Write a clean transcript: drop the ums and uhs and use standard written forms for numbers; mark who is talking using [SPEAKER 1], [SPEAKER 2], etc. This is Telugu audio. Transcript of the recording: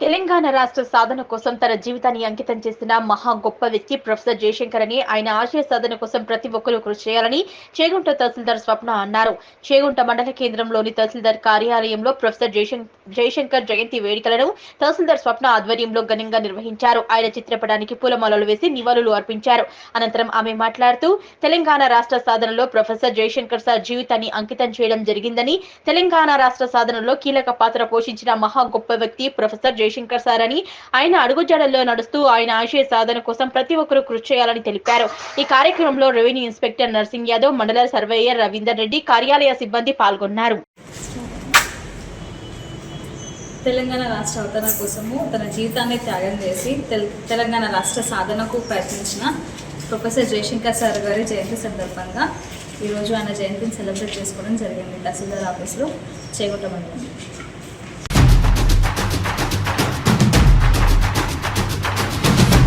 [SPEAKER 1] తెలంగాణ రాష్ట్ర సాధన కోసం తన జీవితాన్ని అంకితం చేసిన మహా గొప్ప వ్యక్తి ప్రొఫెసర్ జయశంకర్ అని, ఆయన ఆశయ సాధన కోసం ప్రతి ఒక్కరూ కృషి చేయాలని చేగుంట తహసీల్దార్ స్వప్న అన్నారు. చేగుంట మండల కేంద్రంలోని తహసీల్దార్ కార్యాలయంలో ప్రొఫెసర్ జయశంకర్ జయంతి వేడుకలను తహసీల్దార్ స్వప్న ఆధ్వర్యంలో ఘనంగా నిర్వహించారు. ఆయన చిత్రపటానికి పూలమాలలు వేసి నివాళులు అర్పించారు. అనంతరం ఆమె మాట్లాడుతూ, తెలంగాణ రాష్ట్ర సాధనలో ప్రొఫెసర్ జయశంకర్ సార్ జీవితాన్ని అంకితం చేయడం జరిగిందని, తెలంగాణ రాష్ట్ర సాధనలో కీలక పాత్ర పోషించిన మహా గొప్ప వ్యక్తి ప్రొఫెసర్ జయశంకర్ సార్ అని, ఆయన అడుగుజాడల్లో నడుస్తూ ఆయన ఆశయ సాధన కోసం ప్రతి ఒక్కరూ కృషి చేయాలని తెలిపారు. ఈ కార్యక్రమంలో రెవెన్యూ ఇన్స్పెక్టర్ నర్సింగ్ యాదవ్, మండల సర్వేయర్ రవీందర్ రెడ్డి, కార్యాలయ సిబ్బంది పాల్గొన్నారు.
[SPEAKER 2] తెలంగాణ రాష్ట్ర అవతరణ కోసము తన జీవితాన్ని త్యాగం చేసి తెలంగాణ రాష్ట్ర సాధనకు ప్రయత్నించిన ప్రొఫెసర్ జయశంకర్ సార్ గారి జయంతి సందర్భంగా ఈరోజు ఆయన జయంతిని సెలబ్రేట్ చేసుకోవడం జరిగింది తహసీల్దార్ ఆఫీస్లో చేగుంట మండలం.